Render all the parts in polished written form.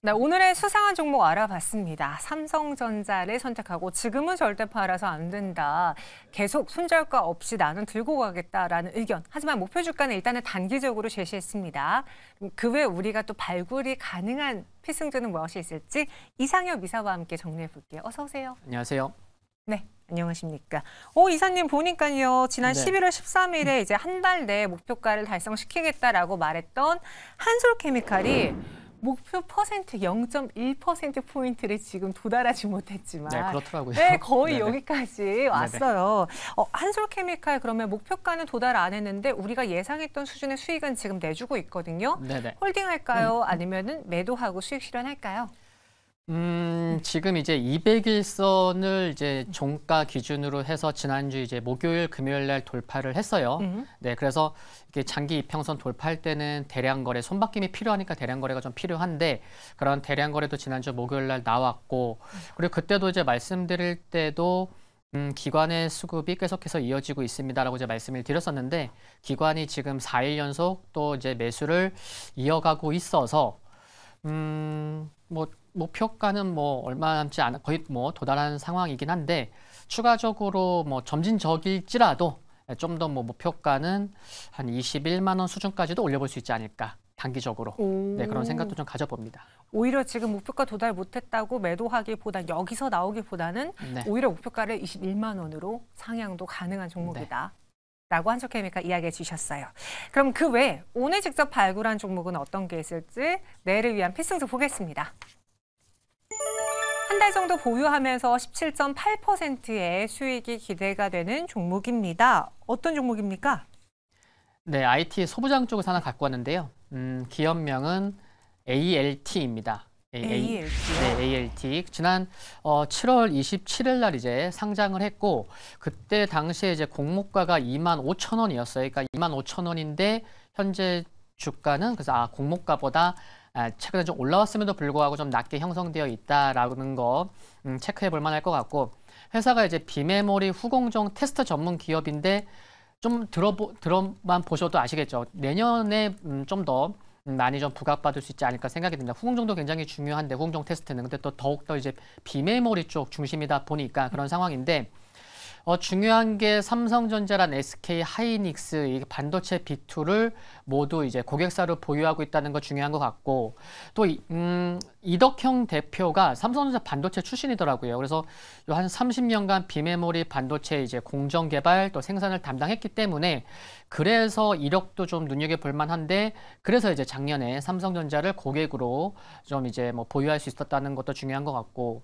네, 오늘의 수상한 종목 알아봤습니다. 삼성전자를 선택하고 지금은 절대 팔아서 안 된다. 계속 손절가 없이 나는 들고 가겠다라는 의견. 하지만 목표 주가는 일단은 단기적으로 제시했습니다. 그 외에 우리가 또 발굴이 가능한 필승주는 무엇이 있을지 이상엽 이사와 함께 정리해 볼게요. 어서 오세요. 안녕하세요. 네, 안녕하십니까. 이사님 보니까요. 지난 11월 13일에 이제 한 달 내에 목표가를 달성시키겠다라고 말했던 한솔케미칼이 목표 퍼센트 0.1%포인트를 지금 도달하지 못했지만 네, 그렇더라고요. 네, 거의 네네. 여기까지 왔어요. 한솔케미칼 그러면 목표가는 도달 안 했는데 우리가 예상했던 수준의 수익은 지금 내주고 있거든요. 네네. 홀딩할까요? 아니면은 매도하고 수익 실현할까요? 지금 이제 200일선을 이제 종가 기준으로 해서 지난주 이제 목요일, 금요일 날 돌파를 했어요. 네, 그래서 이게 장기 이평선 돌파할 때는 대량 거래, 손바뀜이 필요하니까 대량 거래가 좀 필요한데 그런 대량 거래도 지난주 목요일 날 나왔고 그리고 그때도 이제 말씀드릴 때도 기관의 수급이 계속해서 이어지고 있습니다라고 이제 말씀을 드렸었는데 기관이 지금 4일 연속 또 이제 매수를 이어가고 있어서 뭐 목표가는 뭐 얼마 남지 않아 거의 뭐 도달한 상황이긴 한데 추가적으로 뭐 점진적일지라도 좀 더 뭐 목표가는 한 21만 원 수준까지도 올려볼 수 있지 않을까 단기적으로 네 그런 생각도 좀 가져봅니다. 오히려 지금 목표가 도달 못했다고 매도하기보다 여기서 나오기보다는 네. 오히려 목표가를 21만 원으로 상향도 가능한 종목이다. 라고 한솔케미칼 이야기해 주셨어요. 그럼 그 외에 오늘 직접 발굴한 종목은 어떤 게 있을지 내일을 위한 필승주 보겠습니다. 한 달 정도 보유하면서 17.8%의 수익이 기대가 되는 종목입니다. 어떤 종목입니까? 네, IT 소부장 쪽에서 하나 갖고 왔는데요. 기업명은 ALT입니다. ALT요? 네, ALT. 지난 7월 27일 날 이제 상장을 했고 그때 당시에 이제 공모가가 25,000원이었어요. 그러니까 25,000원인데 현재 주가는 그래서 공모가보다 최근에 좀 올라왔음에도 불구하고 좀 낮게 형성되어 있다라는 거 체크해 볼 만할 것 같고 회사가 이제 비메모리 후공정 테스트 전문 기업인데 좀 들어만 보셔도 아시겠죠. 내년에 좀 더 많이 좀 부각받을 수 있지 않을까 생각이 듭니다. 후공정도 굉장히 중요한데 후공정 테스트는 근데 또 더욱더 이제 비메모리 쪽 중심이다 보니까 그런 상황인데 중요한 게 삼성전자란 SK 하이닉스 이 반도체 B2를 모두 이제 고객사로 보유하고 있다는 거 중요한 것 같고 또 이덕형 대표가 삼성전자 반도체 출신이더라고요. 그래서 한 30년간 비메모리 반도체 이제 공정 개발 또 생산을 담당했기 때문에 그래서 이력도 좀 눈여겨볼 만한데 그래서 이제 작년에 삼성전자를 고객으로 좀 이제 뭐 보유할 수 있었다는 것도 중요한 것 같고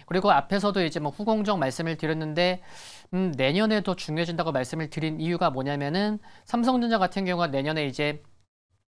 그리고 앞에서도 이제 뭐 후공정 말씀을 드렸는데 내년에도 중요해진다고 말씀을 드린 이유가 뭐냐면은 삼성전자 같은 경우가 내년에 이제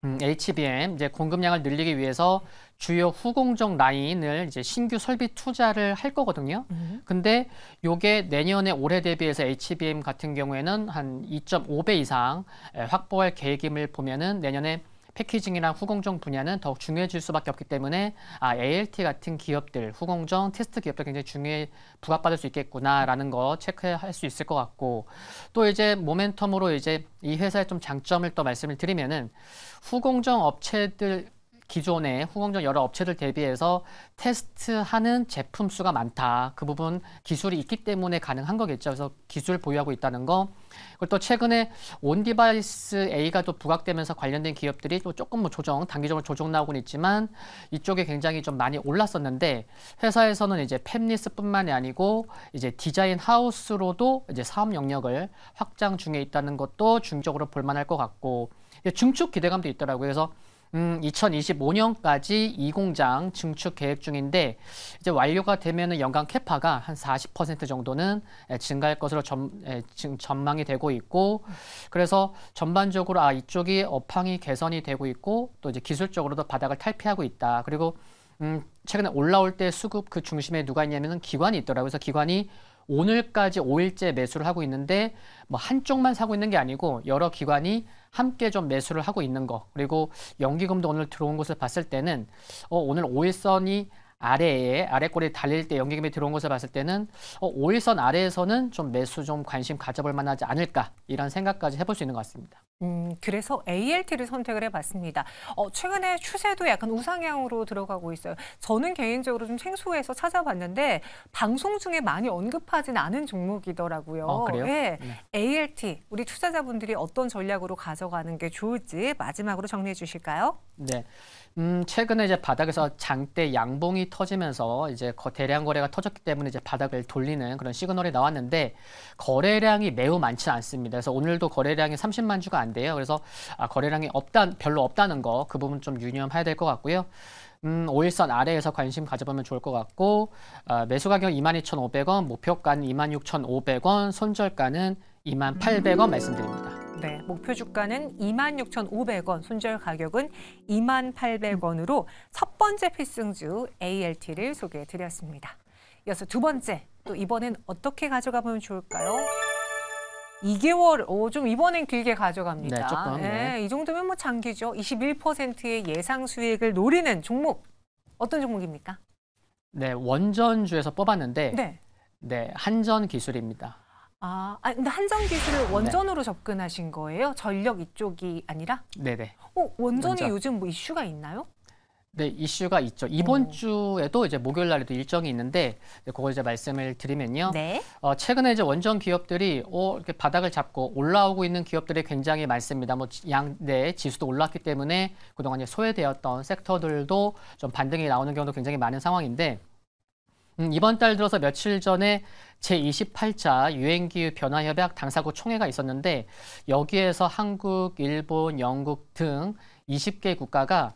HBM 이제 공급량을 늘리기 위해서 주요 후공정 라인을 이제 신규 설비 투자를 할 거거든요. 근데 요게 내년에 올해 대비해서 HBM 같은 경우에는 한 2.5배 이상 확보할 계획임을 보면은 내년에 패키징이나 후공정 분야는 더욱 중요해질 수밖에 없기 때문에 ALT 같은 기업들, 후공정, 테스트 기업들 굉장히 부각받을 수 있겠구나라는 거 체크할 수 있을 것 같고 또 이제 모멘텀으로 이제 이 회사의 좀 장점을 또 말씀을 드리면은 후공정 업체들 기존의 후공정 여러 업체들 대비해서 테스트하는 제품 수가 많다. 그 부분 기술이 있기 때문에 가능한 거겠죠. 그래서 기술 보유하고 있다는 거. 그리고 또 최근에 온디바이스 A가 또 부각되면서 관련된 기업들이 또 조금 뭐 단기적으로 조정 나오고는 있지만 이쪽에 굉장히 좀 많이 올랐었는데 회사에서는 이제 팹리스뿐만이 아니고 이제 디자인 하우스로도 이제 사업 영역을 확장 중에 있다는 것도 중적으로 볼만할 것 같고 중축 기대감도 있더라고요. 그래서 2025년까지 이 공장 증축 계획 중인데 이제 완료가 되면은 연간 캐파가 한 40% 정도는 증가할 것으로 전망이 되고 있고 그래서 전반적으로 이쪽이 업황이 개선이 되고 있고 또 이제 기술적으로도 바닥을 탈피하고 있다. 그리고 최근에 올라올 때 수급 그 중심에 누가 있냐면은 기관이 있더라고요. 그래서 기관이 오늘까지 5일째 매수를 하고 있는데 뭐 한쪽만 사고 있는 게 아니고 여러 기관이 함께 좀 매수를 하고 있는 거 그리고 연기금도 오늘 들어온 것을 봤을 때는 오늘 5일선이 아래에 아래꼬리 달릴 때 연기금이 들어온 것을 봤을 때는 5일선 아래에서는 좀 매수 좀 관심 가져볼 만하지 않을까 이런 생각까지 해볼 수 있는 것 같습니다. 그래서 ALT를 선택을 해봤습니다. 최근에 추세도 약간 우상향으로 들어가고 있어요. 저는 개인적으로 좀 생소해서 찾아봤는데 방송 중에 많이 언급하진 않은 종목이더라고요. 그래요? 네. 네. ALT 우리 투자자분들이 어떤 전략으로 가져가는 게 좋을지 마지막으로 정리해 주실까요? 네. 최근에 이제 바닥에서 장대 양봉이 터지면서 이제 대량 거래가 터졌기 때문에 이제 바닥을 돌리는 그런 시그널이 나왔는데 거래량이 매우 많지 않습니다. 그래서 오늘도 거래량이 30만 주가 안 돼요. 그래서 거래량이 별로 없다는 거 그 부분 좀 유념해야 될 것 같고요. 5일선 아래에서 관심 가져보면 좋을 것 같고 매수 가격 22,500원, 목표가는 26,500원, 손절가는 28,000원 말씀드립니다. 네, 목표 주가는 26,500원, 손절 가격은 28,000원으로 첫 번째 필승주 ALT를 소개해 드렸습니다. 이어서 두 번째, 또 이번엔 어떻게 가져가 보면 좋을까요? 2개월, 좀 이번엔 길게 가져갑니다. 네, 조금. 네. 이 정도면 뭐 장기죠. 21%의 예상 수익을 노리는 종목, 어떤 종목입니까? 네, 원전주에서 뽑았는데 네. 네, 한전 기술입니다. 근데 한전 기술을 원전으로 접근하신 거예요? 전력 이쪽이 아니라? 네네. 원전이 원전. 요즘 뭐 이슈가 있나요? 네, 이슈가 있죠. 이번 주에도 이제 목요일 날에도 일정이 있는데 그거 이제 말씀을 드리면요. 네. 최근에 이제 원전 기업들이 이렇게 바닥을 잡고 올라오고 있는 기업들이 굉장히 많습니다. 뭐 양대 지수도 올랐기 때문에 그동안 이제 소외되었던 섹터들도 좀 반등이 나오는 경우도 굉장히 많은 상황인데 이번 달 들어서 며칠 전에 제28차 유엔기후 변화협약 당사국 총회가 있었는데 여기에서 한국, 일본, 영국 등 20개 국가가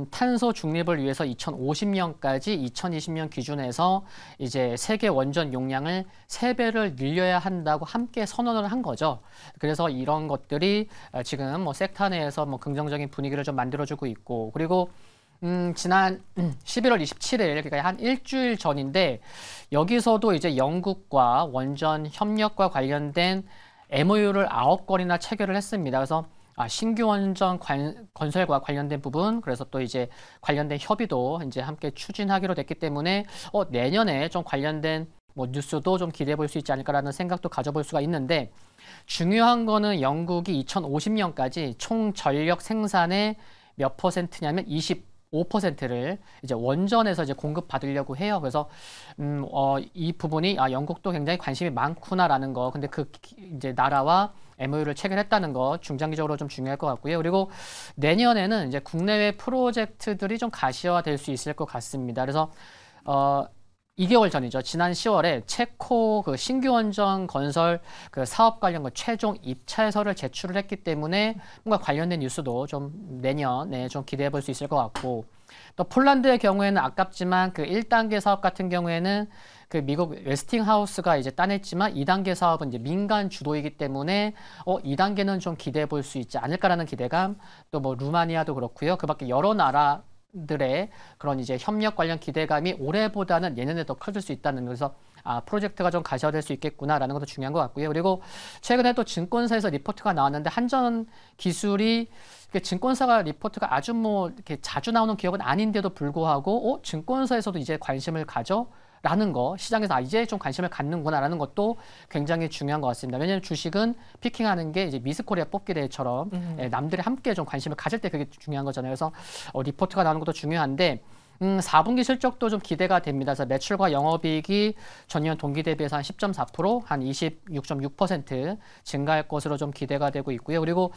탄소 중립을 위해서 2050년까지 2020년 기준에서 이제 세계 원전 용량을 3배를 늘려야 한다고 함께 선언을 한 거죠. 그래서 이런 것들이 지금 뭐 섹터 내에서 뭐 긍정적인 분위기를 좀 만들어주고 있고 그리고 지난 11월 27일, 그러니까 한 일주일 전인데 여기서도 이제 영국과 원전 협력과 관련된 MOU를 9건이나 체결을 했습니다. 그래서 신규 원전 건설과 관련된 부분, 그래서 또 이제 관련된 협의도 이제 함께 추진하기로 됐기 때문에 내년에 좀 관련된 뭐 뉴스도 좀 기대해 볼 수 있지 않을까라는 생각도 가져볼 수가 있는데 중요한 거는 영국이 2050년까지 총 전력 생산의 몇 %냐면 25%를 이제 원전에서 이제 공급받으려고 해요. 그래서 이 부분이 영국도 굉장히 관심이 많구나라는 거. 근데 그 이제 나라와 MOU를 체결했다는 거 중장기적으로 좀 중요할 것 같고요. 그리고 내년에는 이제 국내외 프로젝트들이 좀 가시화될 수 있을 것 같습니다. 그래서 2개월 전이죠. 지난 10월에 체코 그 신규 원전 건설 그 사업 관련 최종 입찰서를 제출을 했기 때문에 뭔가 관련된 뉴스도 좀 내년에 좀 기대해 볼 수 있을 것 같고 또 폴란드의 경우에는 아깝지만 그 1단계 사업 같은 경우에는 그 미국 웨스팅하우스가 이제 따냈지만 2단계 사업은 이제 민간 주도이기 때문에 2단계는 좀 기대해 볼 수 있지 않을까라는 기대감 또 뭐 루마니아도 그렇고요. 그밖에 여러 나라들의 그런 이제 협력 관련 기대감이 올해보다는 내년에 더 커질 수 있다는 그래서 프로젝트가 좀 가시화될 수 있겠구나라는 것도 중요한 것 같고요. 그리고 최근에 또 증권사에서 리포트가 나왔는데 한전 기술이 증권사가 리포트가 아주 뭐 이렇게 자주 나오는 기업은 아닌데도 불구하고 증권사에서도 이제 관심을 가져라는 거 시장에서 이제 좀 관심을 갖는구나라는 것도 굉장히 중요한 것 같습니다. 왜냐하면 주식은 피킹하는 게 이제 미스코리아 뽑기 대회처럼 남들이 함께 좀 관심을 가질 때 그게 중요한 거잖아요. 그래서 리포트가 나오는 것도 중요한데 4분기 실적도 좀 기대가 됩니다. 그래서 매출과 영업이익이 전년 동기 대비해서 한 10.4%, 한 26.6% 증가할 것으로 좀 기대가 되고 있고요. 그리고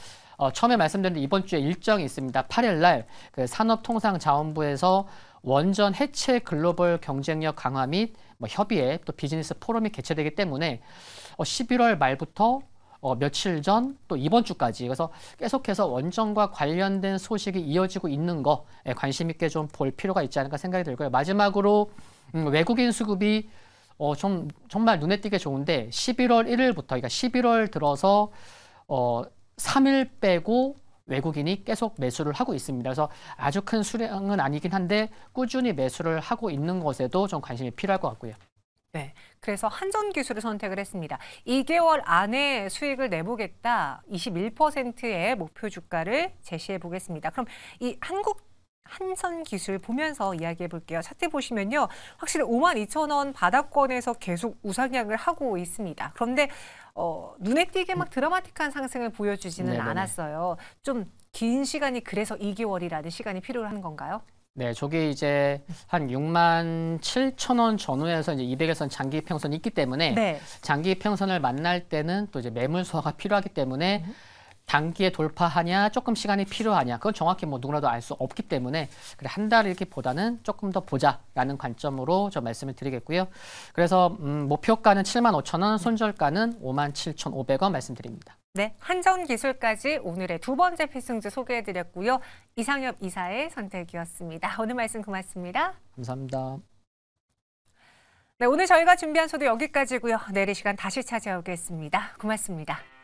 처음에 말씀드린 이번 주에 일정이 있습니다. 8일 날 그 산업통상자원부에서 원전 해체 글로벌 경쟁력 강화 및 뭐 협의회 또 비즈니스 포럼이 개최되기 때문에 11월 말부터 며칠 전 또 이번 주까지 그래서 계속해서 원전과 관련된 소식이 이어지고 있는 거 관심 있게 좀 볼 필요가 있지 않을까 생각이 들고요. 마지막으로 외국인 수급이 정말 눈에 띄게 좋은데 11월 1일부터 그러니까 11월 들어서 3일 빼고 외국인이 계속 매수를 하고 있습니다. 그래서 아주 큰 수량은 아니긴 한데 꾸준히 매수를 하고 있는 것에도 좀 관심이 필요할 것 같고요. 네, 그래서 한전 기술을 선택을 했습니다. 2개월 안에 수익을 내보겠다. 21%의 목표 주가를 제시해 보겠습니다. 그럼 이 한국 한선 기술 보면서 이야기해 볼게요. 차트 보시면요. 확실히 52,000원 바닥권에서 계속 우상향을 하고 있습니다. 그런데 눈에 띄게 막 드라마틱한 상승을 보여주지는 네네네. 않았어요. 좀 긴 시간이 그래서 2개월이라는 시간이 필요한 건가요? 네, 저게 이제 한 67,000원 전후에서 이제 200에선 장기 평선이 있기 때문에 네. 장기 평선을 만날 때는 또 이제 매물 소화가 필요하기 때문에 단기에 돌파하냐, 조금 시간이 필요하냐, 그건 정확히 뭐 누구라도 알 수 없기 때문에 그래 한 달 이렇게 보다는 조금 더 보자라는 관점으로 좀 말씀을 드리겠고요. 그래서 목표가는 75,000원, 손절가는 57,500원 말씀드립니다. 네, 한전 기술까지 오늘의 두 번째 필승주 소개해드렸고요. 이상엽 이사의 선택이었습니다. 오늘 말씀 고맙습니다. 감사합니다. 네, 오늘 저희가 준비한 소도 여기까지고요. 내일 이 시간 다시 찾아오겠습니다. 고맙습니다.